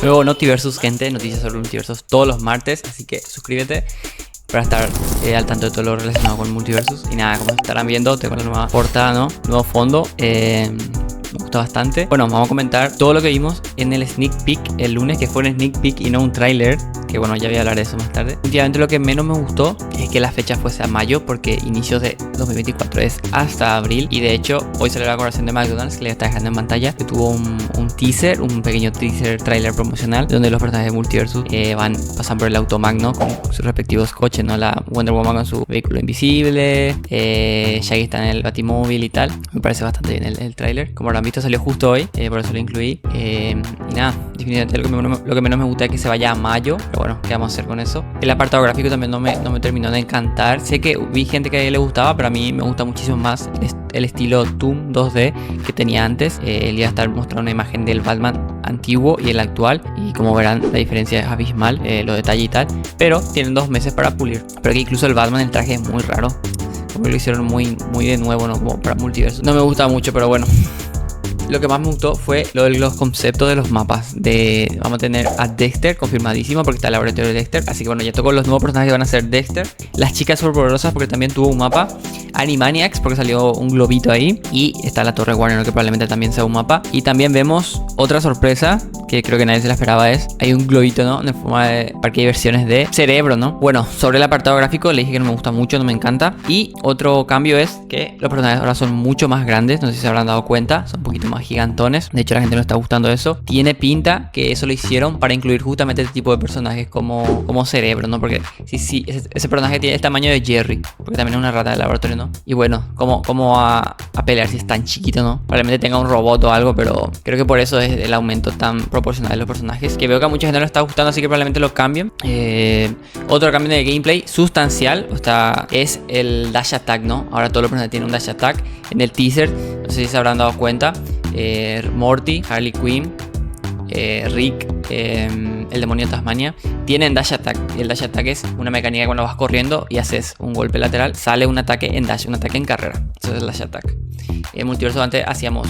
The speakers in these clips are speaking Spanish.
Luego Notiversus, gente, noticias sobre Multiversus todos los martes, así que suscríbete para estar al tanto de todo lo relacionado con Multiversus. Y nada, como estarán viendo, tengo la nueva portada, ¿no? Nuevo fondo. Me gusta bastante. Bueno, vamos a comentar todo lo que vimos en el sneak peek el lunes, que fue un sneak peek y no un tráiler, que bueno, ya voy a hablar de eso más tarde. Últimamente lo que menos me gustó es que la fecha fuese a mayo, porque inicios de 2024 es hasta abril. Y de hecho, hoy salió la colaboración de McDonald's, que les está dejando en pantalla, que tuvo un teaser, un pequeño teaser tráiler promocional, donde los personajes de Multiversus pasan por el Automagno con sus respectivos coches, ¿no? La Wonder Woman con su vehículo invisible, Shaggy está en el Batimóvil y tal. Me parece bastante bien el tráiler. Como habrán visto, salió justo hoy, por eso lo incluí. Y nada, definitivamente lo que menos me gusta es que se vaya a mayo, pero bueno, ¿qué vamos a hacer con eso? El apartado gráfico también no me terminó de encantar. Sé que vi gente que a ella le gustaba, pero a mí me gusta muchísimo más el estilo Toon 2D que tenía antes. Él iba a estar mostrando una imagen del Batman antiguo y el actual, y como verán la diferencia es abismal, los detalles y tal, pero tienen 2 meses para pulir. Pero que incluso el Batman, el traje es muy raro, como lo hicieron muy de nuevo, ¿no? Como para Multiverso. No me gusta mucho, pero bueno. Lo que más me gustó fue lo de los conceptos de los mapas. Vamos a tener a Dexter confirmadísimo, porque está el laboratorio de Dexter. Así que bueno, ya tocó los nuevos personajes que van a ser Dexter. Las chicas superpoderosas, porque también tuvo un mapa. Animaniacs, porque salió un globito ahí. Y está la Torre Warner, que probablemente también sea un mapa. Y también vemos otra sorpresa, que creo que nadie se la esperaba, hay un globito, ¿no? En forma de parque de diversiones de Cerebro, ¿no? Bueno, sobre el apartado gráfico le dije que no me gusta mucho, no me encanta. Y otro cambio es que los personajes ahora son mucho más grandes. No sé si se habrán dado cuenta, son un poquito más gigantones. De hecho, a la gente no está gustando eso. Tiene pinta que eso lo hicieron para incluir justamente este tipo de personajes como Cerebro, ¿no? Porque sí, ese personaje tiene el tamaño de Jerry, porque también es una rata de laboratorio, ¿no? Y bueno, ¿cómo a pelear si es tan chiquito, ¿no? Probablemente tenga un robot o algo, pero creo que por eso es el aumento tan proporcional de los personajes, que veo que a mucha gente no le está gustando, así que probablemente lo cambien. Otro cambio de gameplay sustancial es el dash attack, ¿no? Ahora todos los personajes tienen un dash attack. En el teaser, no sé si se habrán dado cuenta, Morty, Harley Quinn, Rick, el demonio de Tasmania, tienen dash attack. Y el dash attack es una mecánica que cuando vas corriendo y haces un golpe lateral, sale un ataque en dash, un ataque en carrera. Eso es el dash attack. En Multiverso antes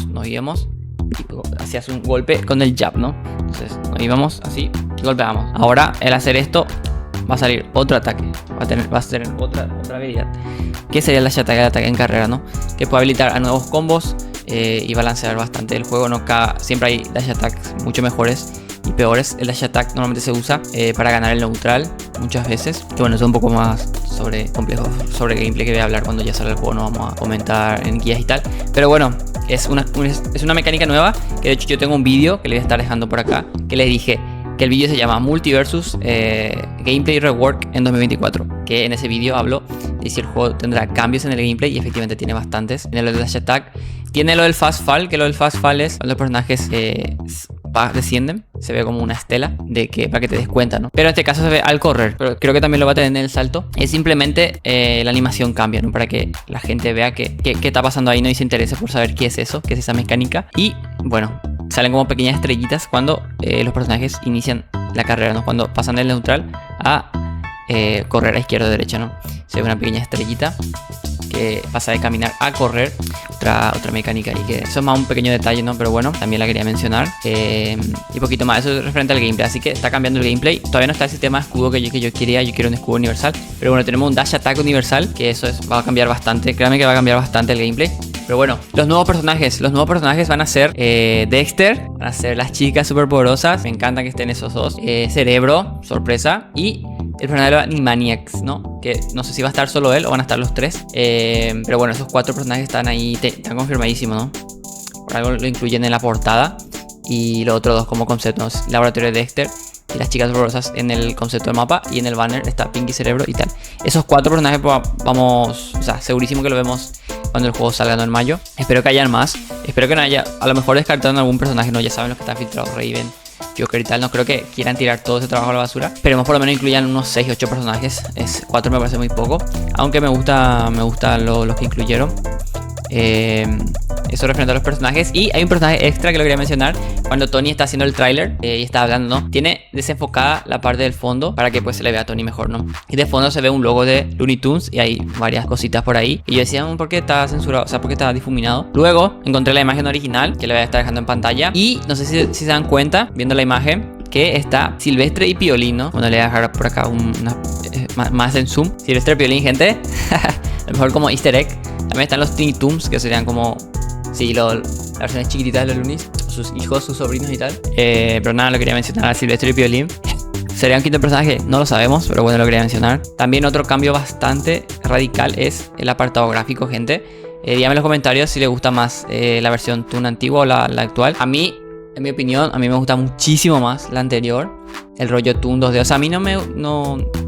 nos íbamos, hacías un golpe con el jab, ¿no? Entonces nos íbamos así y golpeábamos. Ahora el hacer esto va a salir otro ataque, va a ser otra habilidad, que sería el dash attack, el ataque en carrera, ¿no? Que puede habilitar a nuevos combos y balancear bastante el juego, ¿no? Siempre hay dash attacks mucho mejores y peores. El dash attack normalmente se usa para ganar el neutral muchas veces, que bueno, eso es un poco más complejo sobre gameplay, que voy a hablar cuando ya salga el juego, no vamos a comentar en guías y tal, pero bueno, es una mecánica nueva, que de hecho yo tengo un vídeo que le voy a estar dejando por acá, que les dije que el vídeo se llama Multiversus Gameplay Rework en 2024, que en ese vídeo hablo de si el juego tendrá cambios en el gameplay, y efectivamente tiene bastantes. En el dash attack tiene lo del fast fall, que lo del fast fall es cuando los personajes descienden, se ve como una estela para que te des cuenta, ¿no? Pero en este caso se ve al correr, pero creo que también lo va a tener en el salto. Es simplemente la animación cambia, ¿no? Para que la gente vea qué está pasando ahí, ¿no? Y se interese por saber qué es eso, qué es esa mecánica. Y bueno, salen como pequeñas estrellitas cuando los personajes inician la carrera, ¿no? Cuando pasan del neutral a correr a izquierda o derecha, ¿no? Se ve una pequeña estrellita que pasa de caminar a correr. Otra mecánica, y que eso es más un pequeño detalle, ¿no? Pero bueno, también la quería mencionar. Y poquito más, eso es referente al gameplay. Así que está cambiando el gameplay. Todavía no está el sistema de escudo que yo quería. Yo quiero un escudo universal, pero bueno, tenemos un dash attack universal, que eso va a cambiar bastante. Créanme que va a cambiar bastante el gameplay. Pero bueno, los nuevos personajes van a ser Dexter, van a ser las chicas superpoderosas. Me encanta que estén esos dos. Cerebro, sorpresa. Y el personaje de Animaniacs, ¿no? Que no sé si va a estar solo él o van a estar los tres. Pero bueno, esos 4 personajes están ahí, están confirmadísimos, ¿no? Por algo lo incluyen en la portada. Y los otros 2 como conceptos: Laboratorio de Dexter y las chicas superpoderosas en el concepto del mapa. Y en el banner está Pinky, Cerebro y tal. Esos 4 personajes vamos, o sea, segurísimo que lo vemos cuando el juego salga, ¿no? En mayo. Espero que hayan más. Espero que no haya, a lo mejor descartaron algún personaje, ¿no? Ya saben los que están filtrados: Raven, Joker y tal. No creo que quieran tirar todo ese trabajo a la basura. Esperemos por lo menos incluyan unos 6 8 personajes. 4 me parece muy poco, aunque me gustan los que incluyeron. Eso referente a los personajes. Y hay un personaje extra que lo quería mencionar. Cuando Tony está haciendo el tráiler y está hablando, ¿no? Tiene desenfocada la parte del fondo para que pues se le vea a Tony mejor, ¿no? Y de fondo se ve un logo de Looney Tunes y hay varias cositas por ahí. Y yo decía, ¿por qué está censurado? O sea, ¿por qué está difuminado? Luego encontré la imagen original, que le voy a estar dejando en pantalla. Y no sé si se dan cuenta, viendo la imagen, que está Silvestre y Piolín, ¿no? Bueno, le voy a dejar por acá más en zoom. Silvestre y Piolín, gente. A lo mejor como easter egg. También están los Tiny Toons, que serían como... Sí, las versiones chiquititas de los Loonies. Sus hijos, sus sobrinos y tal. Pero nada, lo quería mencionar a Silvestre y Piolín. ¿Sería un quinto personaje? No lo sabemos, pero bueno, lo quería mencionar. También otro cambio bastante radical es el apartado gráfico, gente. Díganme en los comentarios si les gusta más la versión Toon antigua o la actual. A mí, en mi opinión, a mí me gusta muchísimo más la anterior. El rollo Toon 2D. O sea, a mí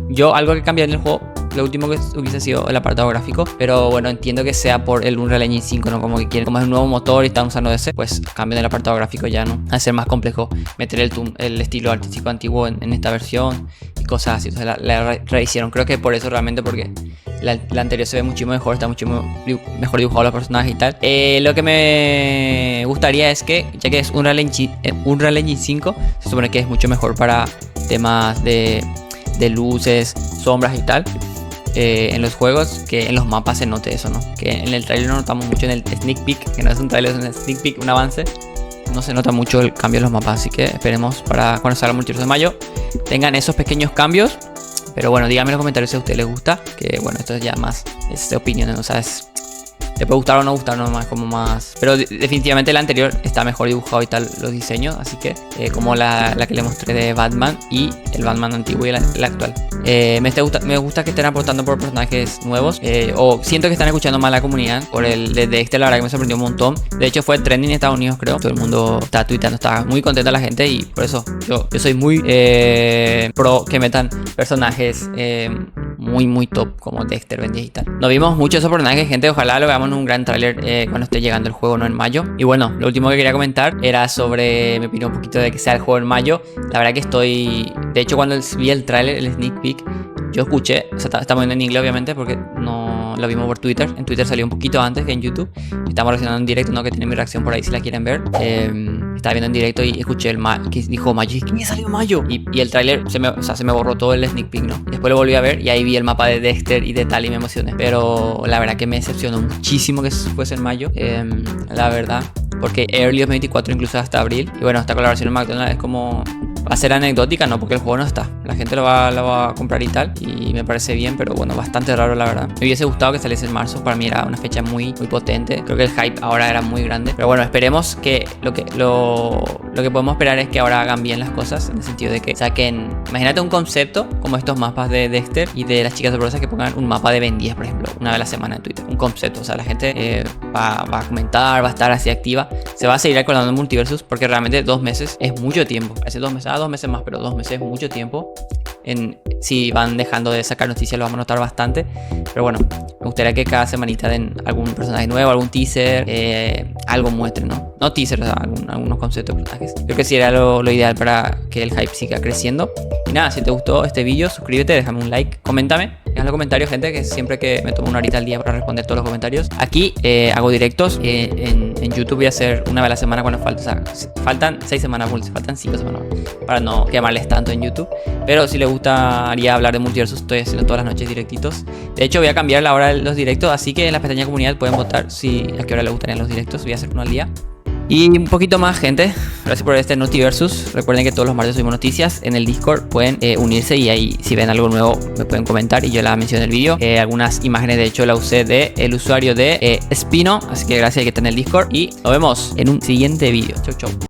yo algo que cambiaría en el juego, lo último que hubiese sido el apartado gráfico. Pero bueno, entiendo que sea por el Unreal Engine 5, ¿no? Como que quieren, como es un nuevo motor y están usando ese, pues cambian el apartado gráfico ya, ¿no? A ser más complejo meter el estilo artístico antiguo en esta versión y cosas así. O sea, la rehicieron. Creo que por eso realmente, porque la anterior se ve mucho mejor, está mucho mejor dibujado los personajes y tal. Lo que me gustaría es que, ya que es Unreal Engine 5, se supone que es mucho mejor para temas de luces, sombras y tal. En los juegos, que en los mapas se note eso, ¿no? Que en el trailer no notamos mucho, en el sneak peek, que no es un trailer, es un sneak peek, un avance. No se nota mucho el cambio en los mapas, así que esperemos para cuando salga el Multiverso de mayo tengan esos pequeños cambios. Pero bueno, díganme en los comentarios si a ustedes les gusta, que bueno, esto es ya más es de opinión, ¿no? O sea, te puede gustar o no gustar, no más como más. Pero definitivamente el anterior está mejor dibujado y tal, los diseños. Así que como la que le mostré de Batman y el Batman antiguo y el actual. Me gusta que estén aportando por personajes nuevos. O siento que están escuchando más a la comunidad. Por el de Dexter, la verdad que me sorprendió un montón. De hecho fue trending en Estados Unidos, creo. Todo el mundo está tuiteando, está muy contenta la gente. Y por eso yo soy muy pro que metan personajes muy top como Dexter, Ben 10 y tal. No vimos mucho esos personajes, gente. Ojalá lo veamos en un gran tráiler cuando esté llegando el juego, no en mayo. Y bueno, lo último que quería comentar era sobre mi opinión un poquito de que sea el juego en mayo. La verdad que de hecho, cuando vi el tráiler, el sneak peek, yo escuché, o sea, estamos viendo en inglés obviamente porque no lo vimos por Twitter. En Twitter salió un poquito antes que en YouTube. Estamos reaccionando en directo, ¿no? Que tiene mi reacción por ahí si la quieren ver. Estaba viendo en directo y escuché que dijo mayo. ¿Y quién salió mayo? Y el tráiler se me borró todo el sneak peek, ¿no? Después lo volví a ver y ahí vi el mapa de Dexter y de tal y me emocioné. Pero la verdad que me decepcionó muchísimo que fuese en mayo. La verdad. Porque Early 2024 incluso hasta abril. Y bueno, esta colaboración en McDonald's es como... Va a ser anecdótica, ¿no? Porque el juego no está. La gente lo va a comprar y tal. Y me parece bien, pero bueno, bastante raro la verdad. Me hubiese gustado que saliese en marzo. Para mí era una fecha muy potente. Creo que el hype ahora era muy grande. Pero bueno, esperemos que lo que podemos esperar es que ahora hagan bien las cosas. En el sentido de que saquen... Imagínate un concepto como estos mapas de Dexter y de las chicas sorpresas, que pongan un mapa de Ben 10, por ejemplo, una vez a la semana en Twitter. Un concepto. O sea, la gente va a comentar, va a estar así activa. Se va a seguir acordando de Multiversus porque realmente 2 meses es mucho tiempo. Hace 2 meses, 2 meses más, pero 2 meses es mucho tiempo. Si van dejando de sacar noticias lo vamos a notar bastante. Pero bueno, me gustaría que cada semanita den algún personaje nuevo, algún teaser, algo muestren, ¿no? No teaser, o sea, algunos conceptos de personajes. Creo que sí era lo ideal para que el hype siga creciendo. Y nada, si te gustó este vídeo, suscríbete, déjame un like, coméntame. En los comentarios, gente, que siempre que me tomo una horita al día para responder todos los comentarios. Aquí hago directos. En YouTube voy a hacer una vez a la semana cuando falta. O sea, faltan 6 semanas, faltan 5 semanas. Para no quemarles tanto en YouTube. Pero si les gustaría hablar de Multiversus, estoy haciendo todas las noches directitos. De hecho, voy a cambiar la hora de los directos. Así que en la pestaña comunidad pueden votar a qué hora les gustarían los directos. Voy a hacer uno al día. Y un poquito más, gente. Gracias por este Multiversus. Recuerden que todos los martes subimos noticias. En el Discord pueden unirse y ahí si ven algo nuevo me pueden comentar y yo la menciono en el vídeo. Algunas imágenes de hecho la usé del usuario de Espino. Así que gracias a que está en el Discord y nos vemos en un siguiente vídeo. Chau.